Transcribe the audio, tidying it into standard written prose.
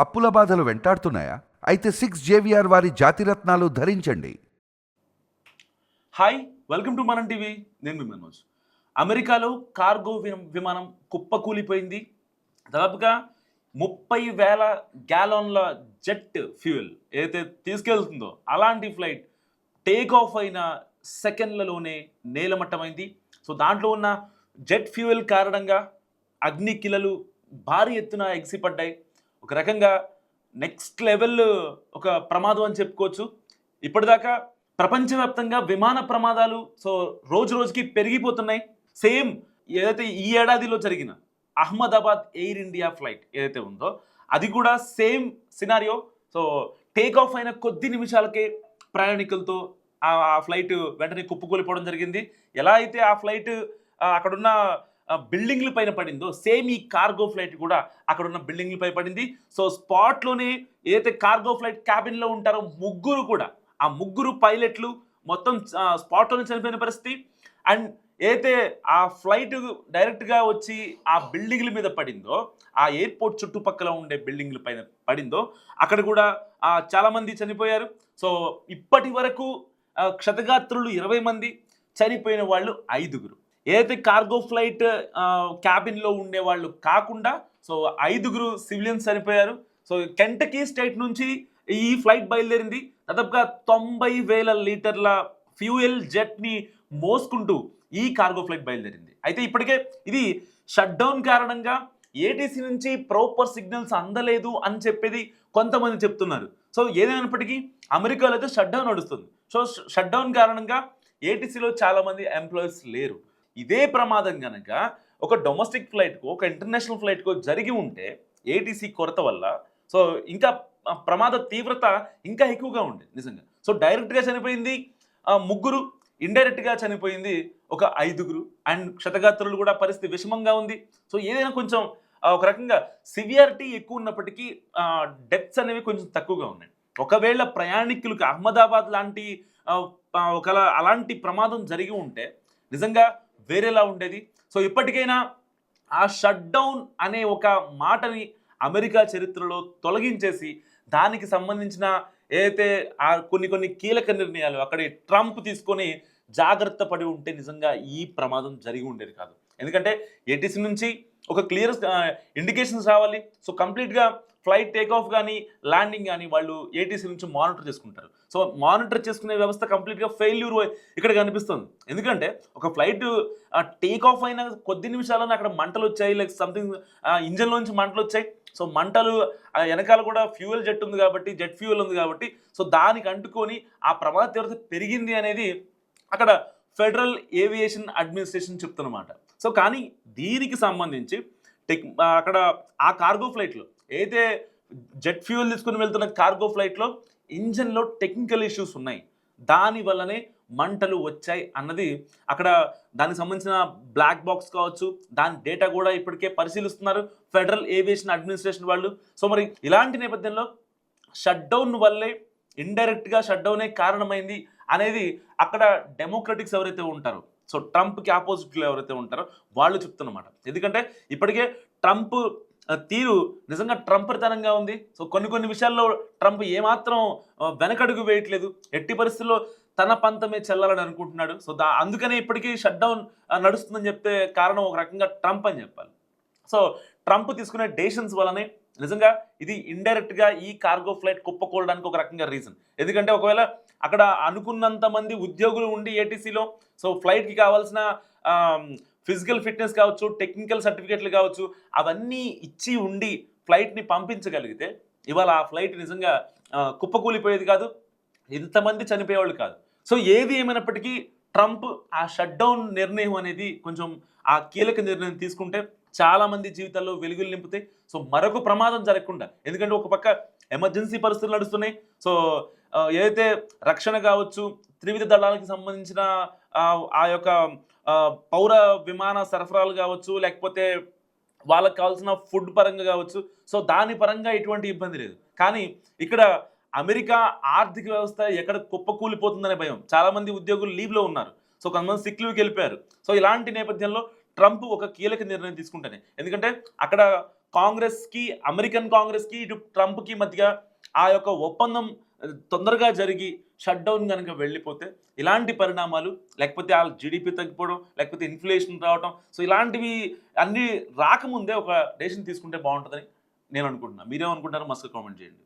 అప్పుల బాధలు వెంటాడుతున్నాయా? అయితే 6 JVR వారి జాతిరత్నాలు ధరించండి. హాయ్, వెల్కమ్ టు మనం టీవీ. నేను మీ మనోజ్. అమెరికాలో కార్గో విమానం కుప్పకూలిపోయింది. దాదాపుగా 30,000 గ్యాలన్ల జెట్ ఫ్యూయల్ ఏదైతే తీసుకెళ్తుందో అలాంటి ఫ్లైట్ టేక్ ఆఫ్ అయిన సెకండ్లలోనే నేలమట్టమైంది. సో దాంట్లో ఉన్న జెట్ ఫ్యూయల్ కారణంగా అగ్నికిలలు భారీ ఎత్తున ఎగిసిపడ్డాయి. ఒక రకంగా నెక్స్ట్ లెవెల్ ఒక ప్రమాదం అని చెప్పుకోవచ్చు. ఇప్పటిదాకా ప్రపంచవ్యాప్తంగా విమాన ప్రమాదాలు రోజు రోజుకి పెరిగిపోతున్నాయి. సేమ్ ఏదైతే ఈ ఏడాదిలో జరిగిన అహ్మదాబాద్ ఎయిర్ ఇండియా ఫ్లైట్ ఏదైతే ఉందో అది కూడా same scenario. So take off అయిన కొద్ది నిమిషాలకే ప్రయాణికులతో ఆ ఫ్లైట్ వెంటనే కుప్పకూలిపోవడం జరిగింది. ఎలా అయితే ఆ ఫ్లైట్ అక్కడున్న బిల్డింగ్ల పైన పడిందో సేమ్ ఈ కార్గో ఫ్లైట్ కూడా అక్కడున్న బిల్డింగ్లపై పడింది. సో స్పాట్లోనే ఏదైతే కార్గో ఫ్లైట్ క్యాబిన్లో ఉంటారో ఆ ముగ్గురు పైలట్లు మొత్తం స్పాట్లోనే చనిపోయిన పరిస్థితి. అండ్ ఏదైతే ఆ ఫ్లైట్ డైరెక్ట్గా వచ్చి ఆ బిల్డింగ్ల మీద పడిందో, ఆ ఎయిర్పోర్ట్ చుట్టుపక్కల ఉండే బిల్డింగ్ల పైన పడిందో అక్కడ కూడా చాలామంది చనిపోయారు. సో ఇప్పటి వరకు క్షతగాత్రులు 20 మంది, చనిపోయిన వాళ్ళు 5. ఏదైతే కార్గో ఫ్లైట్ క్యాబిన్లో ఉండే వాళ్ళు కాకుండా 5 సివిలియన్స్ చనిపోయారు. సో కెంటకీ స్టేట్ నుంచి ఈ ఫ్లైట్ బయలుదేరింది. దాదాపుగా 90,000 లీటర్ల ఫ్యూయల్ జెట్ని మోసుకుంటూ ఈ కార్గో ఫ్లైట్ బయలుదేరింది. అయితే ఇప్పటికే ఇది షట్ డౌన్ కారణంగా ఏటీసీ నుంచి ప్రాపర్ సిగ్నల్స్ అందలేదు అని చెప్పేది కొంతమంది చెప్తున్నారు. సో ఏదైనప్పటికీ అమెరికాలో అయితే షట్ డౌన్ నడుస్తుంది. సో షట్ డౌన్ కారణంగా ఏటీసీలో చాలామంది ఎంప్లాయీస్ లేరు. ఇదే ప్రమాదం కనుక ఒక డొమెస్టిక్ ఫ్లైట్కో ఒక ఇంటర్నేషనల్ ఫ్లైట్కో జరిగి ఉంటే ఏటీసీ కొరత వల్ల ఇంకా ప్రమాద తీవ్రత ఇంకా ఎక్కువగా ఉండేది నిజంగా. సో డైరెక్ట్గా చనిపోయింది 3, ఇండైరెక్ట్గా చనిపోయింది ఒక 5. అండ్ క్షతగాత్రులు కూడా పరిస్థితి విషమంగా ఉంది. సో ఏదైనా కొంచెం ఒక రకంగా సివియారిటీ ఎక్కువ ఉన్నప్పటికీ డెత్స్ అనేవి కొంచెం తక్కువగా ఉన్నాయి. ఒకవేళ ప్రయాణికులకు అహ్మదాబాద్ లాంటి అలాంటి ప్రమాదం జరిగి ఉంటే నిజంగా వేరేలా ఉండేది. సో ఇప్పటికైనా ఆ షట్ డౌన్ అనే ఒక మాటని అమెరికా చరిత్రలో తొలగించేసి దానికి సంబంధించిన ఏదైతే కొన్ని కీలక నిర్ణయాలు అక్కడ ట్రంప్ తీసుకొని జాగ్రత్త పడి ఉంటే నిజంగా ఈ ప్రమాదం జరిగి ఉండేది కాదు. ఎందుకంటే ఏటీసీ నుంచి ఒక క్లియర్ ఇండికేషన్స్ రావాలి. సో కంప్లీట్గా ఫ్లైట్ టేక్ ఆఫ్ కానీ ల్యాండింగ్ కానీ వాళ్ళు ఏటీసీ నుంచి మానిటర్ చేసుకుంటారు. సో మానిటర్ చేసుకునే వ్యవస్థ కంప్లీట్గా ఫెయిల్యూర్ ఇక్కడ కనిపిస్తుంది. ఎందుకంటే ఒక ఫ్లైట్ టేక్ ఆఫ్ అయిన కొద్ది నిమిషాల్లోనే అక్కడ మంటలు వచ్చాయి, లైక్ సంథింగ్ ఇంజన్లోంచి మంటలు వచ్చాయి. సో మంటలు వెనకాల కూడా ఫ్యూయల్ జెట్ ఉంది కాబట్టి, జెట్ ఫ్యూయల్ ఉంది కాబట్టి సో దానికి అంటుకొని ఆ ప్రమాద తీవ్రత పెరిగింది అనేది అక్కడ ఫెడరల్ ఏవియేషన్ అడ్మినిస్ట్రేషన్ చెప్తున్నమాట. సో కానీ దీనికి సంబంధించి అక్కడ ఆ కార్గో ఫ్లైట్లో ఏదైతే జెట్ ఫ్యూయల్ తీసుకుని వెళ్తున్న కార్గో ఫ్లైట్లో ఇంజన్లో టెక్నికల్ ఇష్యూస్ ఉన్నాయి, దానివల్లనే మంటలు వచ్చాయి అన్నది అక్కడ దానికి సంబంధించిన బ్లాక్ బాక్స్ కావచ్చు, దాని డేటా కూడా ఇప్పటికే పరిశీలిస్తున్నారు ఫెడరల్ ఏవియేషన్ అడ్మినిస్ట్రేషన్ వాళ్ళు. సో మరి ఇలాంటి నేపథ్యంలో షట్ డౌన్ వల్లే ఇండైరెక్ట్గా షట్ డౌనే కారణమైంది అనేది అక్కడ డెమోక్రటిక్స్ ఎవరైతే ఉంటారో, సో ట్రంప్కి ఆపోజిట్లో ఎవరైతే ఉంటారో వాళ్ళు చెప్తున్నమాట. ఎందుకంటే ఇప్పటికే ట్రంప్ తీరు నిజంగా ట్రంపర్తనంగా ఉంది. సో కొన్ని విషయాల్లో ట్రంప్ ఏమాత్రం వెనకడుగు వేయట్లేదు. ఎట్టి పరిస్థితుల్లో తన పంతమే చెల్లాలని అనుకుంటున్నాడు. సో అందుకనే ఇప్పటికీ షట్ డౌన్ నడుస్తుందని చెప్తే కారణం ఒక రకంగా ట్రంప్ అని చెప్పాలి. సో ట్రంప్ తీసుకునే డెసిషన్స్ వల్లనే నిజంగా ఇది ఇండైరెక్ట్గా ఈ కార్గో ఫ్లైట్ కుప్పకూలడానికి ఒక రకంగా రీజన్. ఎందుకంటే ఒకవేళ అక్కడ అనుకున్నంత మంది ఉద్యోగులు ఉండి ఏటీసీలో సో ఫ్లైట్కి కావాల్సిన ఫిజికల్ ఫిట్నెస్ కావచ్చు, టెక్నికల్ సర్టిఫికేట్లు కావచ్చు, అవన్నీ ఇచ్చి ఉండి ఫ్లైట్ని పంపించగలిగితే ఇవాళ ఆ ఫ్లైట్ నిజంగా కుప్పకూలిపోయేది కాదు, ఇంతమంది చనిపోయేవాళ్ళు కాదు. సో ఏది ఏమైనప్పటికీ ట్రంప్ ఆ షట్ డౌన్ నిర్ణయం అనేది కొంచెం ఆ కీలక నిర్ణయం తీసుకుంటే చాలామంది జీవితాల్లో వెలుగులు నింపుతాయి. సో మరొక ప్రమాదం జరగకుండా, ఎందుకంటే ఒక పక్క ఎమర్జెన్సీ పరిస్థితులు నడుస్తున్నాయి. సో ఏదైతే రక్షణ కావచ్చు, త్రివిధ దళాలకు సంబంధించిన ఆ యొక్క పౌర విమాన సరఫరాలు కావచ్చు, లేకపోతే వాళ్ళకి కావాల్సిన ఫుడ్ పరంగా కావచ్చు, సో దాని పరంగా ఎటువంటి ఇబ్బంది లేదు. కానీ ఇక్కడ అమెరికా ఆర్థిక వ్యవస్థ ఎక్కడ కుప్పకూలిపోతుందనే భయం. చాలామంది ఉద్యోగులు లీవ్లో ఉన్నారు. సో కొంతమంది సిక్ లీవ్కి వెళ్ళిపోయారు. సో ఇలాంటి నేపథ్యంలో ట్రంప్ ఒక కీలక నిర్ణయం తీసుకుంటేనే, ఎందుకంటే అక్కడ కాంగ్రెస్కి, అమెరికన్ కాంగ్రెస్కి, ఇటు ట్రంప్కి మధ్య ఆ యొక్క ఒప్పందం తొందరగా జరిగి షట్ డౌన్ కనుక వెళ్ళిపోతే ఇలాంటి పరిణామాలు, లేకపోతే ఆ జీడిపి తగ్గిపోవడం, లేకపోతే ఇన్ఫ్లేషన్ రావడం, సో ఇలాంటివి అన్నీ రాకముందే ఒక డెసిషన్ తీసుకుంటే బాగుంటుందని నేను అనుకుంటున్నాను. మీరేమనుకుంటారో మస్తు కామెంట్ చేయండి.